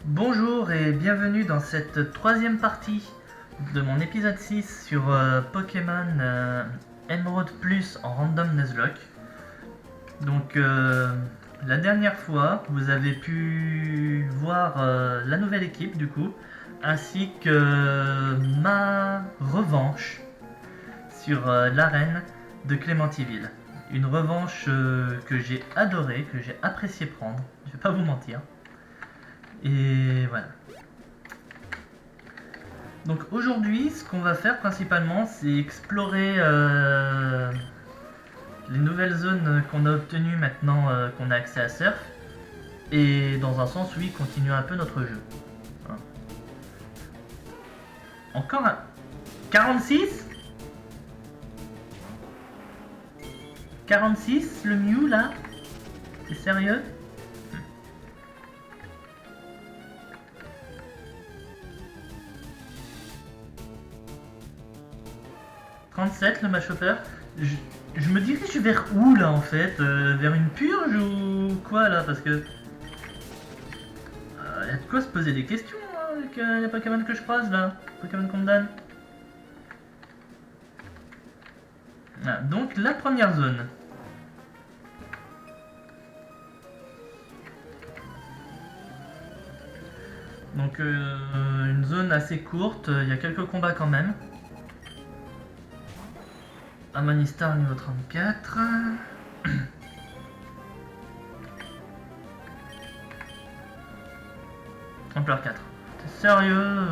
Bonjour et bienvenue dans cette troisième partie de mon épisode 6 sur Pokémon Emerald Plus en Random Nuzlocke. Donc la dernière fois, vous avez pu voir la nouvelle équipe du coup, ainsi que ma revanche sur l'arène de Clémentiville. Une revanche que j'ai adorée, que j'ai apprécié prendre, je vais pas vous mentir. Et voilà. Donc aujourd'hui, ce qu'on va faire principalement, c'est explorer les nouvelles zones qu'on a obtenues maintenant qu'on a accès à Surf. Et dans un sens, oui, continuer un peu notre jeu. Hein. Encore un... 46 46 le Mew là? C'est sérieux? 37 le Machopper. Je me dirige vers où là en fait? Vers une purge ou quoi là? Parce que... y a de quoi se poser des questions hein, avec les Pokémon que je croise là. Pokémon qu'on me donne. Ah, donc la première zone. Donc une zone assez courte, il y a quelques combats quand même. Amanistar niveau 34. Ampleur 4. T'es sérieux?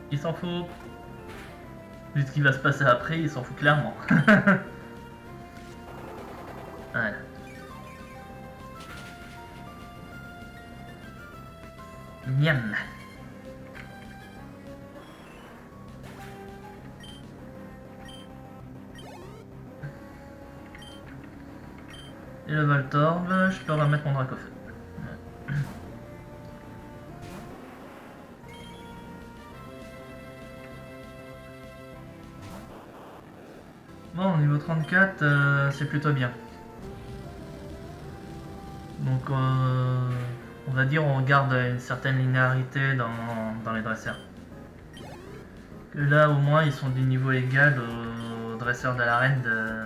Il s'en fout. Vu ce qui va se passer après, il s'en fout clairement. Voilà. Miam. Et le Voltorb, je peux remettre mon Dracofeu. Bon, niveau 34, c'est plutôt bien. Donc, on va dire on garde une certaine linéarité dans les dresseurs. Que là, au moins, ils sont du niveau égal aux dresseurs de l'arène de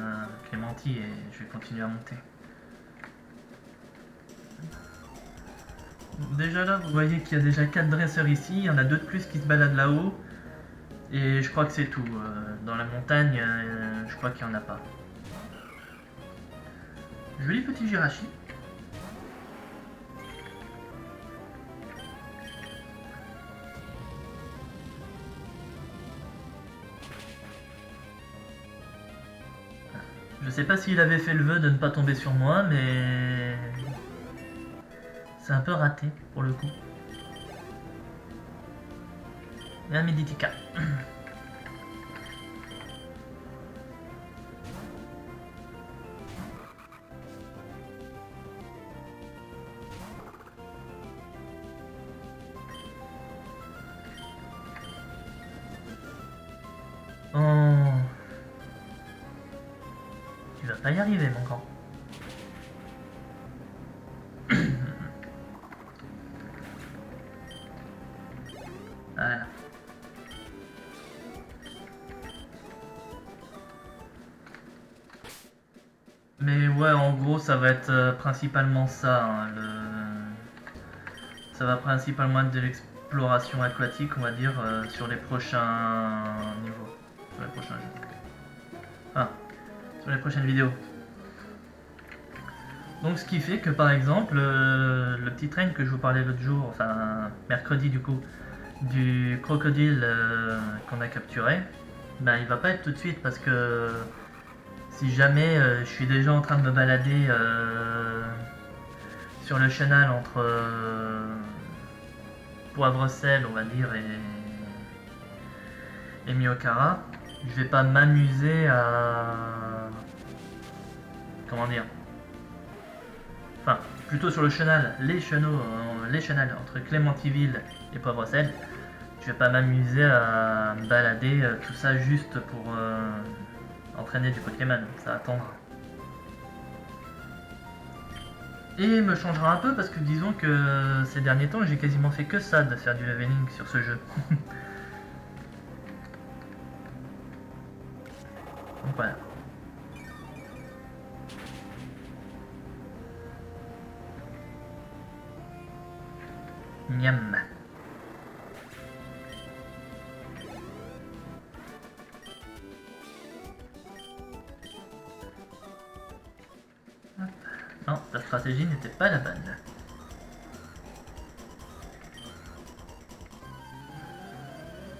Clémenti et je vais continuer à monter. Déjà là, vous voyez qu'il y a déjà 4 dresseurs ici, il y en a 2 de plus qui se baladent là-haut. Et je crois que c'est tout. Dans la montagne, je crois qu'il n'y en a pas. Joli petit Jirachi. Je sais pas s'il avait fait le vœu de ne pas tomber sur moi, mais... c'est un peu raté, pour le coup. Et un Meditica. Oh... tu vas pas y arriver, mon grand. Voilà. Mais ouais, en gros, ça va être principalement ça. Hein, ça va principalement être de l'exploration aquatique, on va dire, sur les prochains niveaux. Sur les prochains jeux. Enfin, sur les prochaines vidéos. Donc ce qui fait que par exemple, le petit train que je vous parlais l'autre jour, enfin mercredi du coup, du crocodile qu'on a capturé, ben il va pas être tout de suite parce que si jamais je suis déjà en train de me balader sur le chenal entre Poivre-Sel on va dire et Miokara, je vais pas m'amuser à... comment dire... enfin, plutôt sur le chenal, les chenals entre Clémentiville et Poivre-Sel. Je vais pas m'amuser à me balader tout ça juste pour entraîner du Pokémon, ça attendra. Et me changera un peu parce que disons que ces derniers temps j'ai quasiment fait que ça, de faire du leveling sur ce jeu. Donc voilà. Miam. Hop. Non, ta stratégie n'était pas la bonne.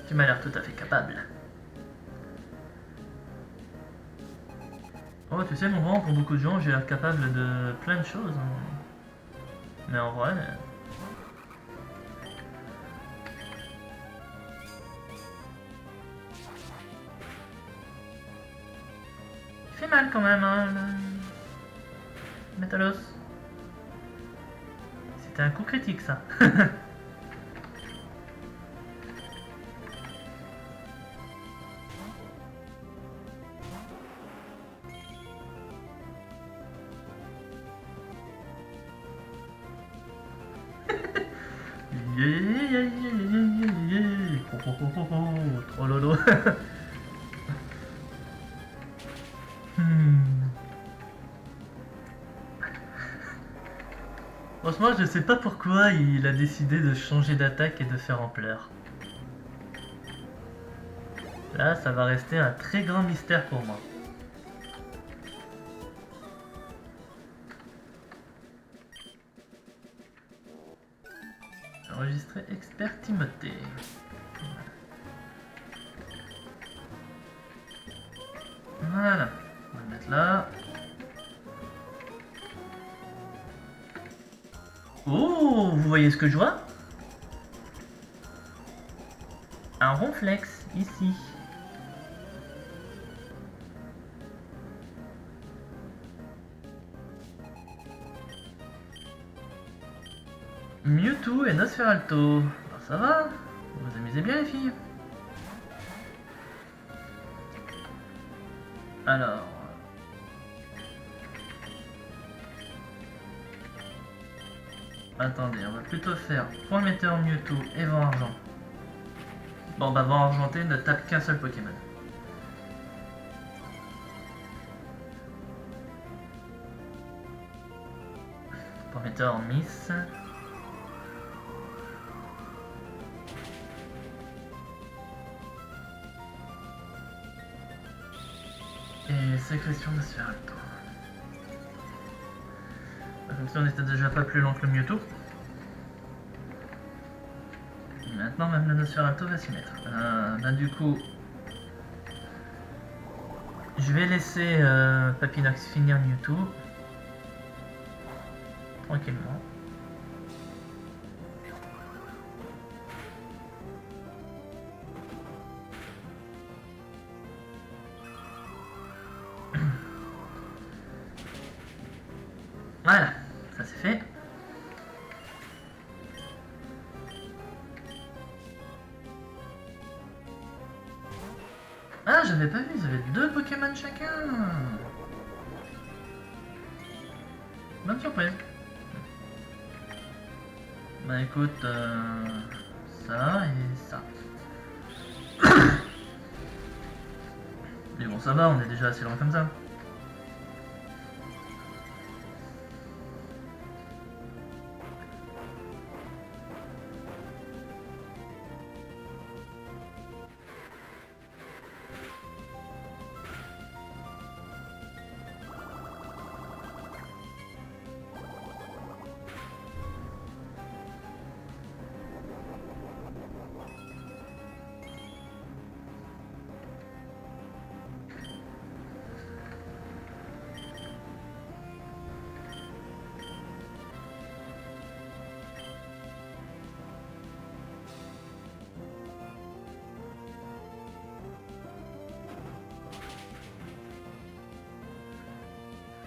Tu m'as l'air tout à fait capable. Oh, tu sais, mon grand, pour beaucoup de gens, j'ai l'air capable de plein de choses. Hein. Mais en vrai... Il fait mal quand même, hein, le Metalos. C'était un coup critique, ça. Trop lolo. Franchement, je sais pas pourquoi il a décidé de changer d'attaque et de faire ampleur. Là, ça va rester un très grand mystère pour moi. Enregistrer expert Timothée. Voilà, on va le mettre là. Oh, vous voyez ce que je vois? Un ronflex, ici. Mewtwo et Nosferalto. Ben, ça va, vous vous amusez bien les filles. Alors... Attendez, on va plutôt faire point météore Mewtwo et vent argent. Bon bah vent argenté ne tape qu'un seul Pokémon. Point météore Miss. Et sécrétion de Spherato. Comme si on était déjà pas plus long que le Mewtwo. Maintenant même le Nosferatu va s'y mettre. Bah du coup... Je vais laisser Papinox finir Mewtwo. Tranquillement. Voilà, ça c'est fait. Ah, j'avais pas vu, ils avaient 2 Pokémon chacun. Bonne surprise. Bah écoute, ça et ça. Mais bon, ça va, on est déjà assez loin comme ça.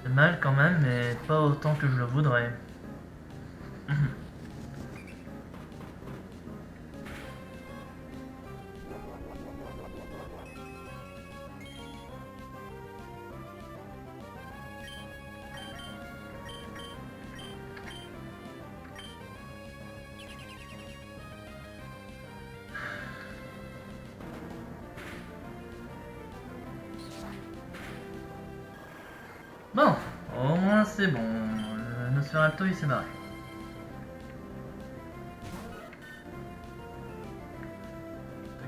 C'est mal quand même, mais pas autant que je le voudrais. c'est bon. Le Nosferatu il s'est barré.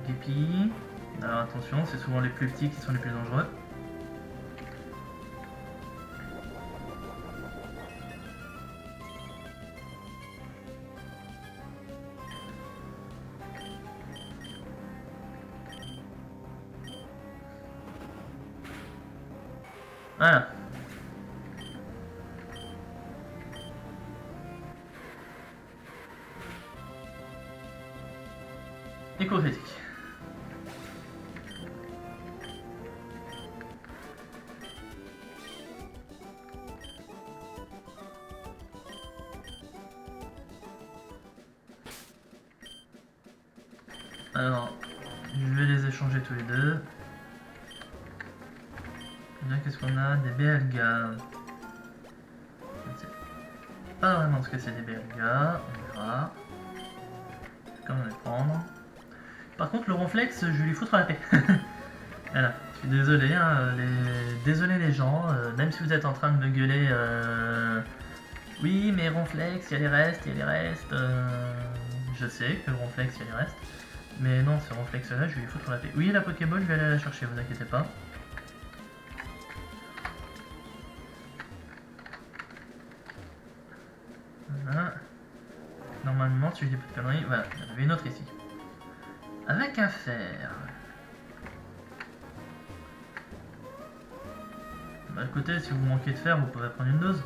Togepi. Alors attention, c'est souvent les plus petits qui sont les plus dangereux. Voilà. Écho critique. Alors, je vais les échanger tous les deux. Bien, qu'est-ce qu'on a? Des BLGA. Je ne sais pas vraiment ce que c'est des BLGA. On verra. Je vais quand même les prendre. Par contre, le Ronflex, je vais lui foutre la paix. Voilà. Je suis désolé, hein, désolé les gens, même si vous êtes en train de me gueuler. Oui, mais Ronflex, il y a les restes, il y a les restes. Je sais que le Ronflex, il y a les restes. Mais non, ce Ronflex là, je vais lui foutre la paix. Oui, la Pokéball, je vais aller la chercher, vous inquiétez pas. Voilà. Normalement, si je dis pas de conneries, voilà, il y en avait une autre ici. Avec un fer. Bah écoutez, si vous manquez de fer, vous pouvez prendre une dose.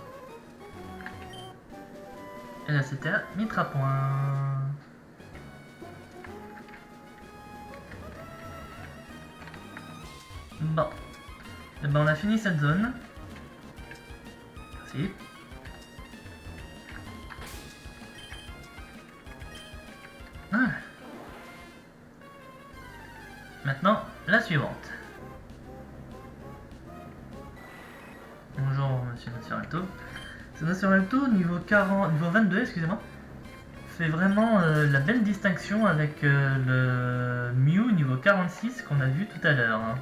Et là, c'était à Mitrapoint. Bon. Et ben on a fini cette zone. Merci. Ah. Maintenant, la suivante. Bonjour monsieur Nosferatu. Ce Nosferatu niveau 40, niveau 22, excusez-moi, fait vraiment la belle distinction avec le Mew niveau 46 qu'on a vu tout à l'heure. Hein.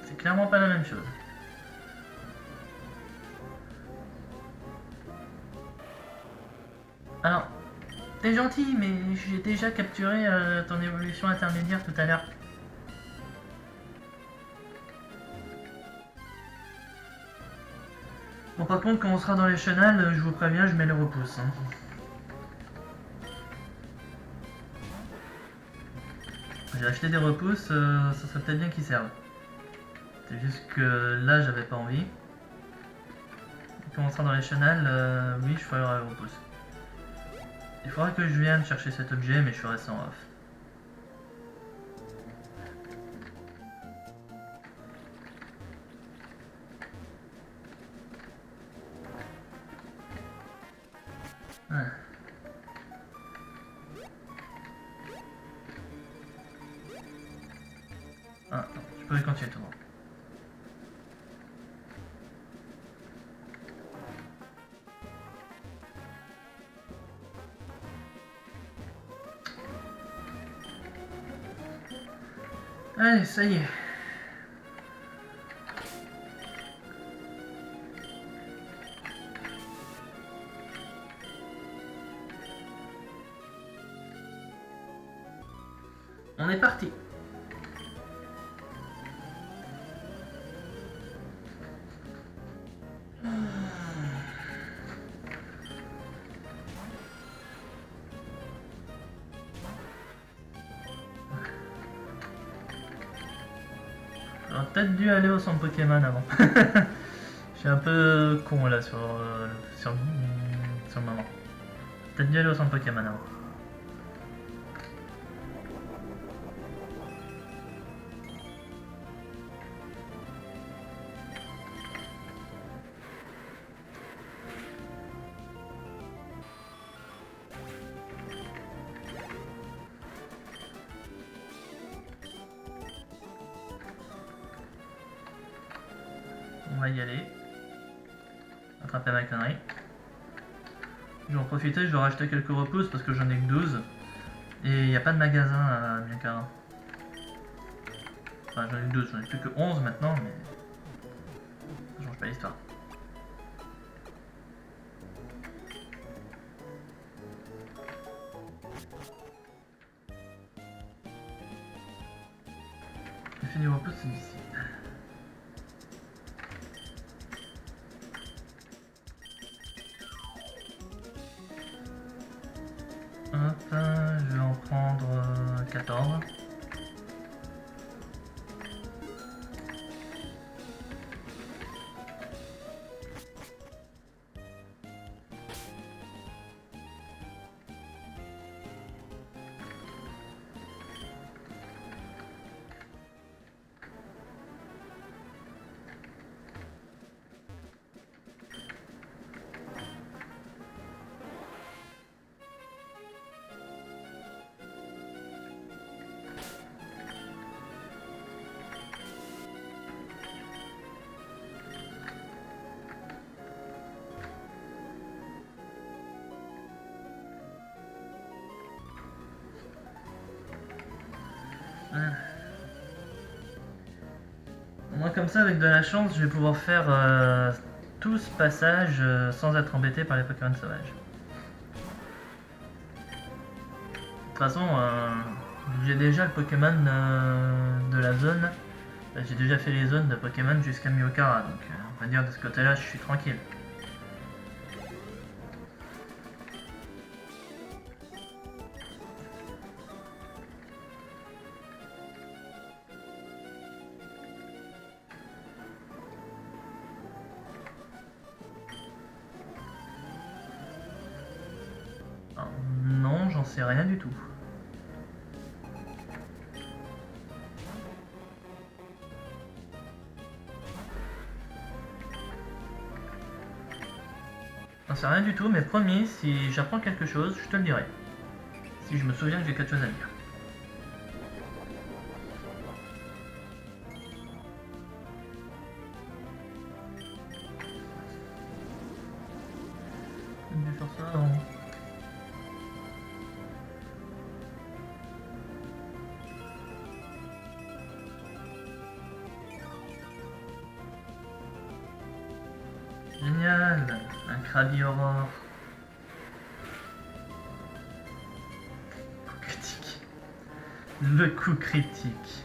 C'est clairement pas la même chose. Alors, t'es gentil, mais j'ai déjà capturé ton évolution intermédiaire tout à l'heure. Bon, par contre, quand on sera dans les chenals, je vous préviens, je mets les repousses. Hein. J'ai acheté des repousses, ça serait peut-être bien qu'ils servent. C'est juste que là, j'avais pas envie. Quand on sera dans les chenals, oui, je ferai les repousses. Il faudra que je vienne chercher cet objet, mais je ferai ça en off. Ah. Ah, non, je peux continuer tout le monde. Allez, ça y est. On est parti. J'aurais peut-être dû aller au centre Pokémon avant. Je suis un peu con là sur le moment. Peut-être dû aller au centre Pokémon avant. On va y aller. Attraper ma connerie. Je vais en profiter, je vais racheter quelques repousses parce que j'en ai que 12. Et il n'y a pas de magasin à Miakara. Enfin, j'en ai que 12, j'en ai plus que 11 maintenant, mais ça change pas l'histoire. fait du repos, c'est difficile. Hop, je vais en prendre 14. Moi comme ça, avec de la chance, je vais pouvoir faire tout ce passage sans être embêté par les Pokémon sauvages. De toute façon, j'ai déjà le Pokémon de la zone. J'ai déjà fait les zones de Pokémon jusqu'à Miokara, donc on va dire de ce côté-là, je suis tranquille. Alors, non, j'en sais rien du tout. J'en sais rien du tout, mais promis, si j'apprends quelque chose, je te le dirai. Si je me souviens que j'ai quelque chose à dire. Je vais faire ça avant. Génial, un Krabi-Aurore. Coup critique. Le coup critique.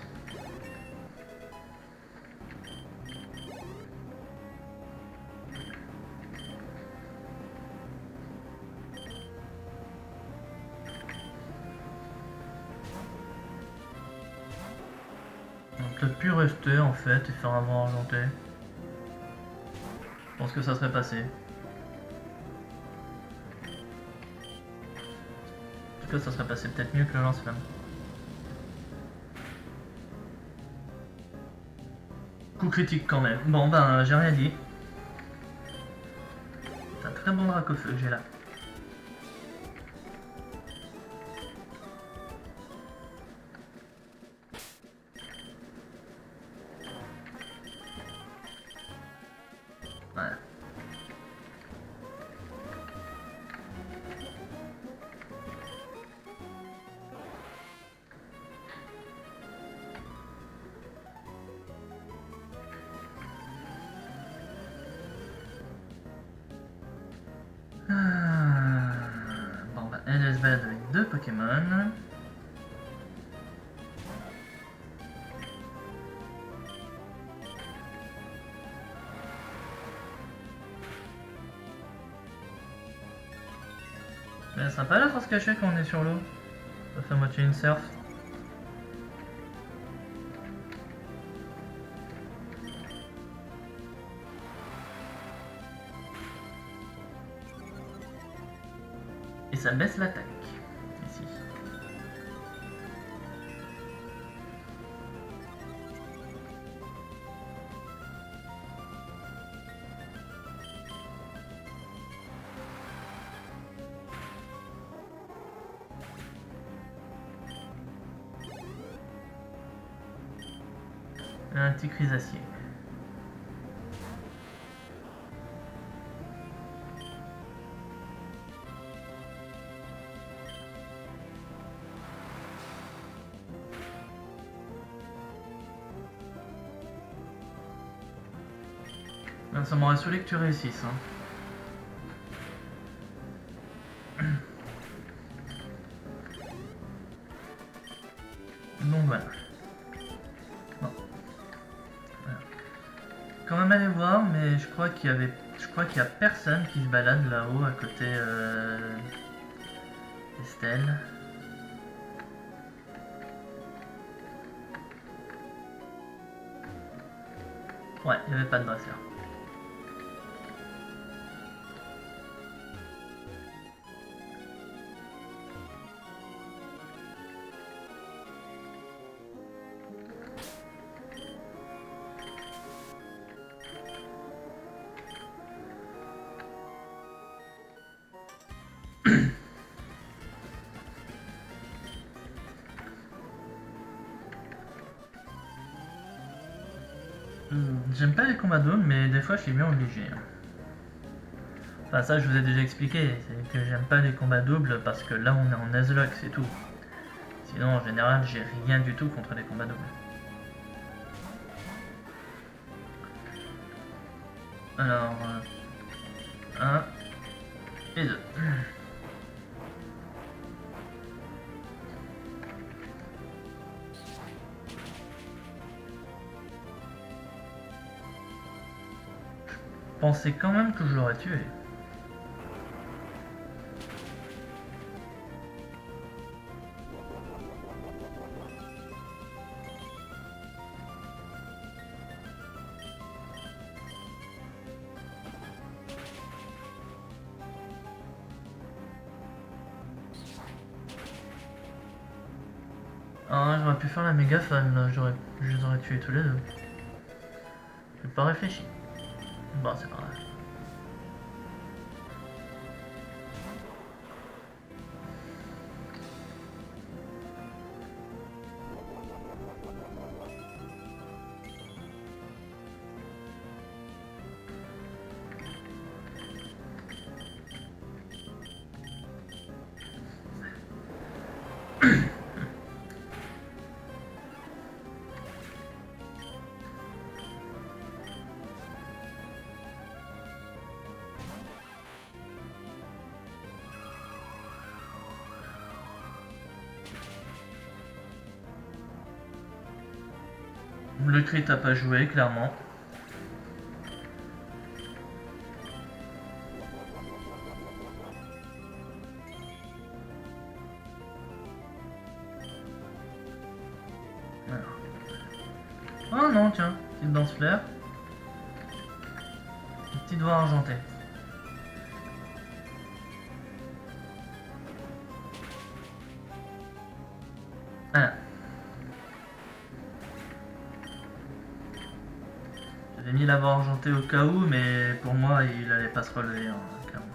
On va peut-être plus rester en fait et faire un vent argenté. Je pense que ça serait passé. En tout cas, ça serait passé peut-être mieux que le lance-flamme. Coup critique quand même. Bon ben, j'ai rien dit. C'est un très bon Dracofeu que j'ai là. Voilà. Bon bah, elle se balade avec deux Pokémon. C'est sympa la force cachée quand on est sur l'eau. Ça fait moitié une surf. Et ça baisse l'attaque, ici. Un petit Crisacier. Ça m'aurait saoulé que tu réussisses. Hein. Donc voilà. Bon. jamais allé voir, mais je crois qu'il y a personne qui se balade là-haut à côté d'Estelle. Ouais, il n'y avait pas de brasseur. J'aime pas les combats doubles, mais des fois je suis bien obligé. Enfin, ça je vous ai déjà expliqué, c'est que j'aime pas les combats doubles parce que là on est en Nuzlocke, c'est tout. Sinon en général j'ai rien du tout contre les combats doubles. Alors, 1 et 2. Je pensais quand même que je l'aurais tué. Ah, j'aurais pu faire la méga fan, je les aurais tués tous les deux. J'ai pas réfléchi. Bon, c'est pas grave. Le crit a pas joué, clairement. Alors. Oh non, tiens, petite danse fleur. Une petite voix argentée. Ah. J'avais mis la voix argentée au cas où, mais pour moi, il allait pas se relever, hein, clairement.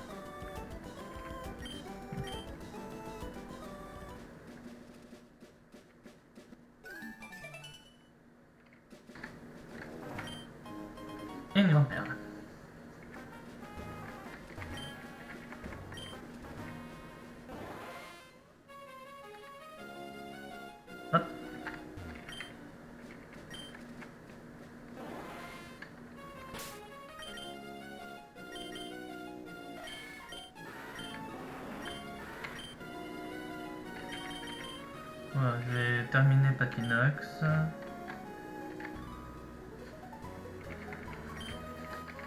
Et une grande perle. Hop. Voilà, je vais terminer Paquinox.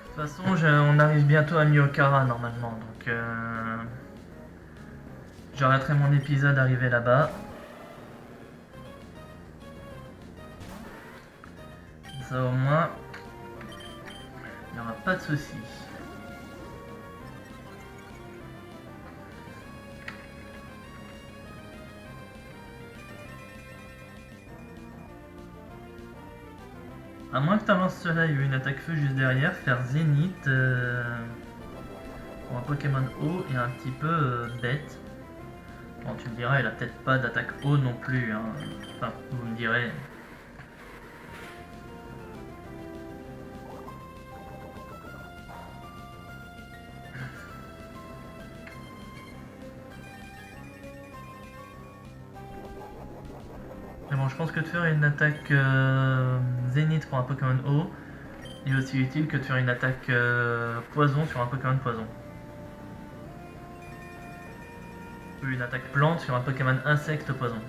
De toute façon, on arrive bientôt à Myokara normalement, donc j'arrêterai mon épisode arrivé là-bas. Ça au moins, il n'y aura pas de soucis. À moins que tu lances soleil ou une attaque feu juste derrière, faire zénith pour un Pokémon eau est un petit peu bête. Bon, tu me diras, il a peut-être pas d'attaque eau non plus, hein. Enfin, vous me direz. Mais bon, je pense que de faire une attaque zénith pour un Pokémon eau est aussi utile que de faire une attaque poison sur un Pokémon poison. Ou une attaque plante sur un Pokémon insecte poison.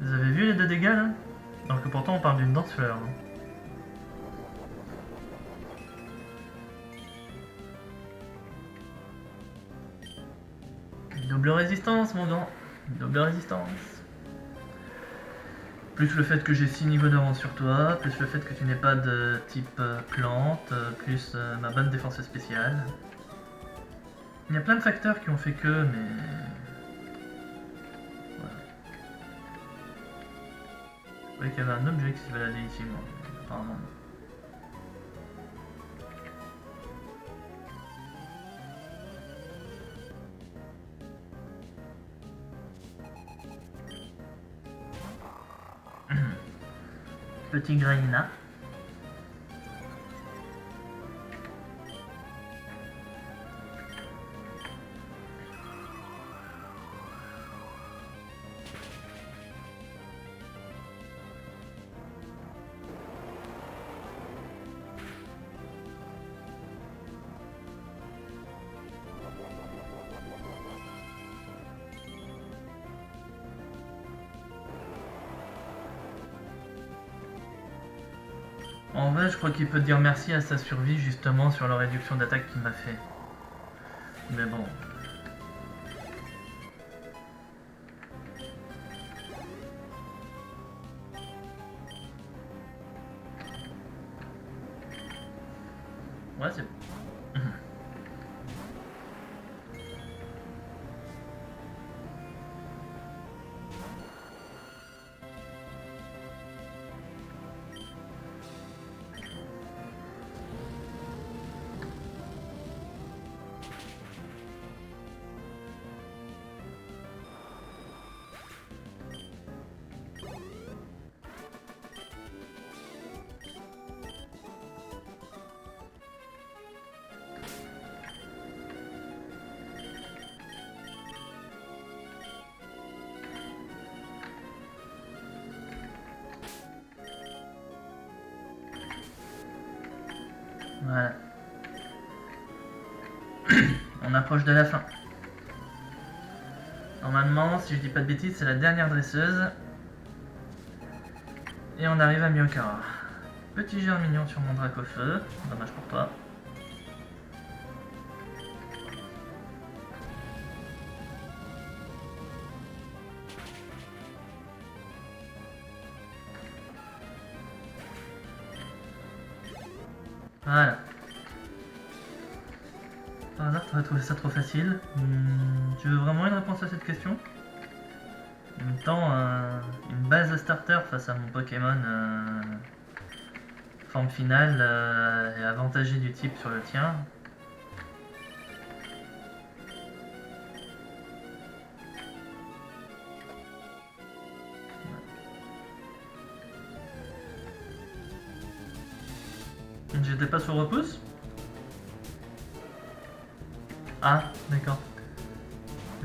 Vous avez vu les 2 dégâts là? Alors que pourtant on parle d'une danse fleur. Hein. Double résistance, mon grand. Double résistance. Plus le fait que j'ai 6 niveaux d'avance sur toi, plus le fait que tu n'aies pas de type plante, plus ma bonne défense spéciale. Il y a plein de facteurs qui ont fait que, mais... Voilà. Je croyais qu'il y avait un objet qui se baladait ici, moi. Apparemment non. Petit Graina. En vrai, je crois qu'il peut dire merci à sa survie justement sur la réduction d'attaque qu'il m'a fait. Mais bon. Ouais, c'est... Voilà. On approche de la fin. Normalement, si je dis pas de bêtises, c'est la dernière dresseuse. Et on arrive à Myokara. Petit germignon sur mon drac au feu. Dommage pour toi. Voilà. Par hasard, t'aurais trouvé ça trop facile. Tu veux vraiment une réponse à cette question? En même temps, une base de starter face à mon Pokémon forme finale est avantagée du type sur le tien. J'étais pas sur repousse? Ah, d'accord.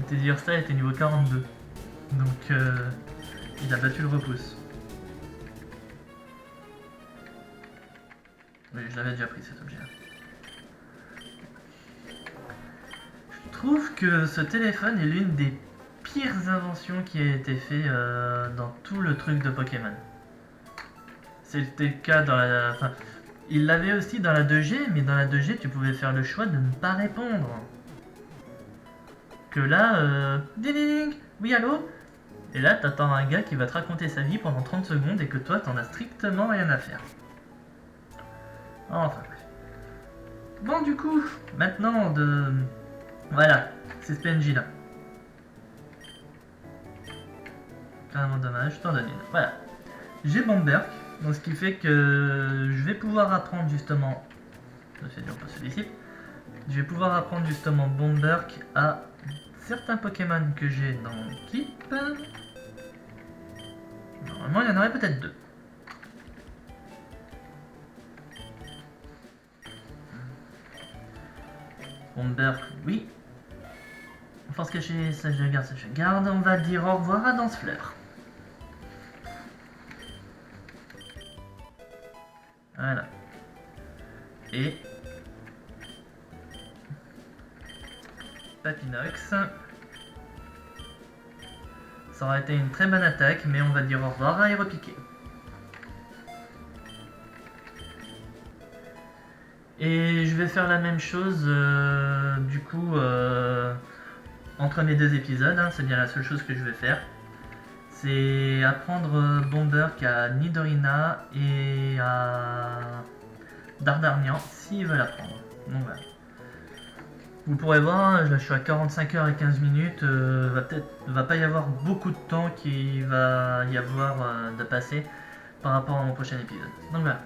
Tes Style était niveau 42. Donc, il a battu le repousse. Mais je l'avais déjà pris cet objet. Je trouve que ce téléphone est l'une des pires inventions qui a été fait dans tout le truc de Pokémon. C'était le cas dans la... Enfin, il l'avait aussi dans la 2G, mais dans la 2G, tu pouvais faire le choix de ne pas répondre. Que là, ding ding ding, oui allô? Et là, t'attends un gars qui va te raconter sa vie pendant 30 secondes et que toi, t'en as strictement rien à faire. Enfin bref. Bon, du coup, maintenant de... Voilà, c'est ce PNJ là. Carrément dommage, je t'en donne une. Voilà. J'ai Bomberg, donc ce qui fait que je vais pouvoir apprendre justement... C'est dur pas celui-ci. Je vais pouvoir apprendre justement Bomberg à certains Pokémon que j'ai dans mon équipe. Normalement, il y en aurait peut-être deux. Bomberg, oui. Force cachée, ça je garde, ça je garde. On va dire au revoir à Dansefleur. Voilà. Et... Papinox. Ça aurait été une très bonne attaque, mais on va dire au revoir à Aéropiqué. Et je vais faire la même chose, du coup, entre mes 2 épisodes, hein, c'est bien la seule chose que je vais faire. C'est apprendre Bomber à Nidorina et à Dardarnian s'ils veulent apprendre. Donc voilà. Vous pourrez voir, je suis à 45 heures et 15 minutes, va pas y avoir beaucoup de temps qui va y avoir de passer par rapport à mon prochain épisode. Donc voilà.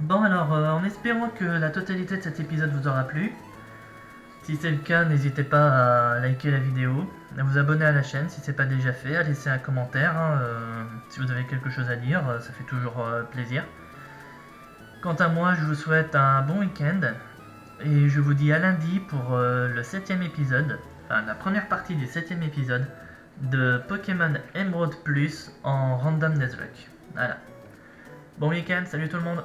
Bon alors, en espérant que la totalité de cet épisode vous aura plu. Si c'est le cas, n'hésitez pas à liker la vidéo, à vous abonner à la chaîne si c'est pas déjà fait, à laisser un commentaire hein, si vous avez quelque chose à dire, ça fait toujours plaisir. Quant à moi, je vous souhaite un bon week-end et je vous dis à lundi pour le 7ème épisode, enfin la première partie du 7ème épisode de Pokémon Emerald Plus en Random Nuzlocke. Voilà. Bon week-end, salut tout le monde!